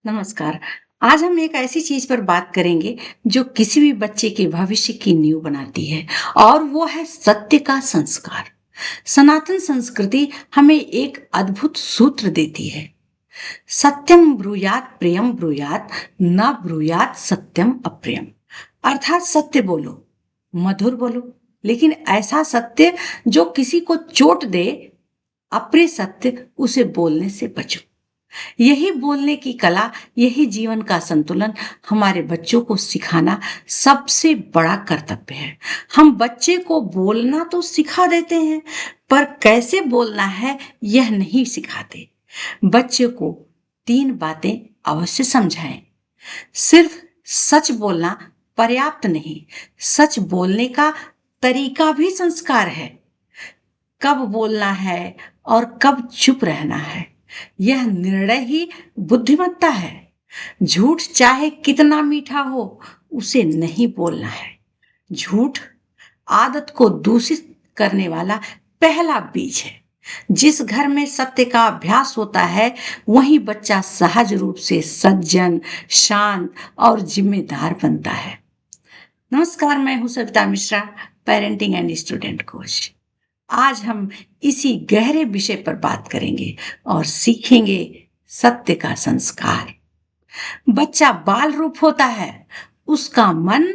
नमस्कार। आज हम एक ऐसी चीज पर बात करेंगे जो किसी भी बच्चे के भविष्य की नींव बनाती है और वो है सत्य का संस्कार। सनातन संस्कृति हमें एक अद्भुत सूत्र देती है। सत्यम ब्रूयात प्रियम ब्रूयात, न ब्रूयात सत्यम अप्रियम। अर्थात सत्य बोलो, मधुर बोलो, लेकिन ऐसा सत्य जो किसी को चोट दे। अप्रिय सत्य उसे बोलने से बचो। यही बोलने की कला, यही जीवन का संतुलन हमारे बच्चों को सिखाना सबसे बड़ा कर्तव्य है। हम बच्चे को बोलना तो सिखा देते हैं, पर कैसे बोलना है यह नहीं सिखाते। बच्चे को 3 बातें अवश्य समझाएं। सिर्फ सच बोलना पर्याप्त नहीं, सच बोलने का तरीका भी संस्कार है। कब बोलना है और कब चुप रहना है, यह निर्णय ही बुद्धिमत्ता है। झूठ चाहे कितना मीठा हो, उसे नहीं बोलना है। झूठ आदत को दूषित करने वाला पहला बीज है। जिस घर में सत्य का अभ्यास होता है, वहीं बच्चा सहज रूप से सज्जन, शांत और जिम्मेदार बनता है। नमस्कार, मैं हूं Savita Mishra, parenting and student coach. आज हम इसी गहरे विषय पर बात करेंगे और सीखेंगे सत्य का संस्कार। बच्चा बाल रूप होता है, उसका मन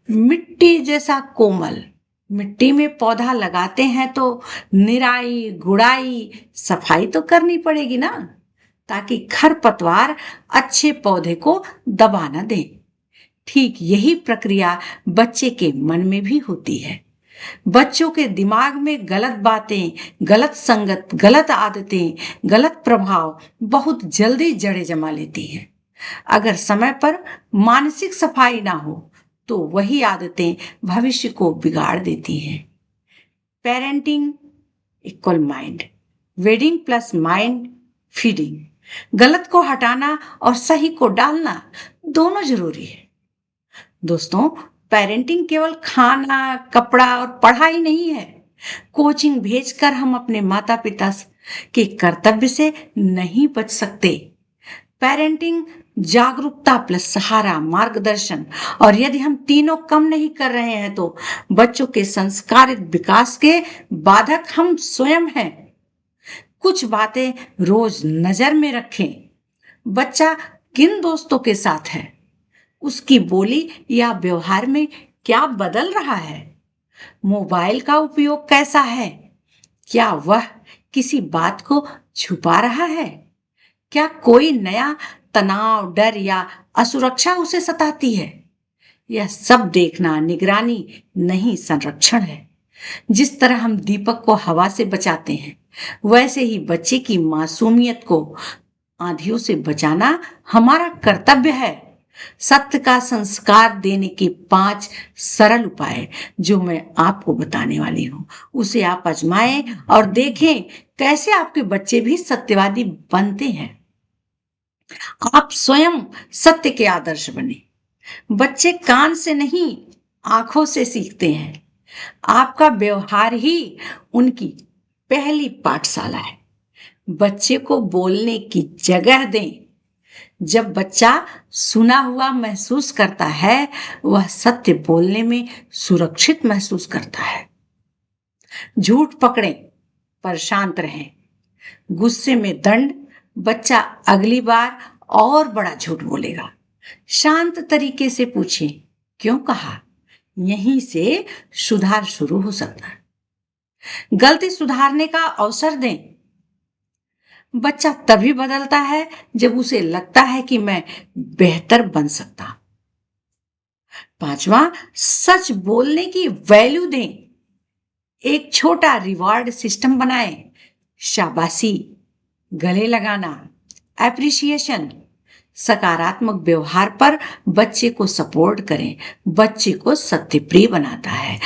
मिट्टी जैसा कोमल। मिट्टी में पौधा लगाते हैं तो निराई गुड़ाई सफाई तो करनी पड़ेगी ना, ताकि खरपतवार अच्छे पौधे को दबा न दे। ठीक यही प्रक्रिया बच्चे के मन में भी होती है। बच्चों के दिमाग में गलत बातें, गलत संगत, गलत आदतें, गलत प्रभाव बहुत जल्दी जड़ें जमा लेती हैं। अगर समय पर मानसिक सफाई ना हो तो वही आदतें भविष्य को बिगाड़ देती हैं। Parenting equal mind, wedding plus mind feeding. गलत को हटाना और सही को डालना दोनों जरूरी है। दोस्तों, पेरेंटिंग केवल खाना, कपड़ा और पढ़ाई नहीं है। कोचिंग भेजकर हम अपने माता पिता के कर्तव्य से नहीं बच सकते। पेरेंटिंग जागरूकता प्लस सहारा, मार्गदर्शन, और यदि हम तीनों कम नहीं कर रहे हैं तो बच्चों के संस्कारित विकास के बाधक हम स्वयं हैं। कुछ बातें रोज नजर में रखें। बच्चा किन दोस्तों के साथ है, उसकी बोली या व्यवहार में क्या बदल रहा है, मोबाइल का उपयोग कैसा है, क्या वह किसी बात को छुपा रहा है, क्या कोई नया तनाव, डर या असुरक्षा उसे सताती है। यह सब देखना निगरानी नहीं, संरक्षण है। जिस तरह हम दीपक को हवा से बचाते हैं, वैसे ही बच्चे की मासूमियत को आंधियों से बचाना हमारा कर्तव्य है। सत्य का संस्कार देने के 5 सरल उपाय जो मैं आपको बताने वाली हूँ, उसे आप आजमाएं और देखें कैसे आपके बच्चे भी सत्यवादी बनते हैं। आप स्वयं सत्य के आदर्श बने। बच्चे कान से नहीं, आंखों से सीखते हैं। आपका व्यवहार ही उनकी पहली पाठशाला है। बच्चे को बोलने की जगह दें। जब बच्चा सुना हुआ महसूस करता है, वह सत्य बोलने में सुरक्षित महसूस करता है। झूठ पकड़ें पर शांत रहें। गुस्से में दंड, बच्चा अगली बार और बड़ा झूठ बोलेगा। शांत तरीके से पूछें, क्यों कहा। यहीं से सुधार शुरू हो सकता है। गलती सुधारने का अवसर दें। बच्चा तभी बदलता है जब उसे लगता है कि मैं बेहतर बन सकता। 5वां, सच बोलने की वैल्यू दें। एक छोटा रिवॉर्ड सिस्टम बनाएं। शाबाशी, गले लगाना, एप्रिसिएशन। सकारात्मक व्यवहार पर बच्चे को सपोर्ट करें। बच्चे को सत्यप्रिय बनाता है।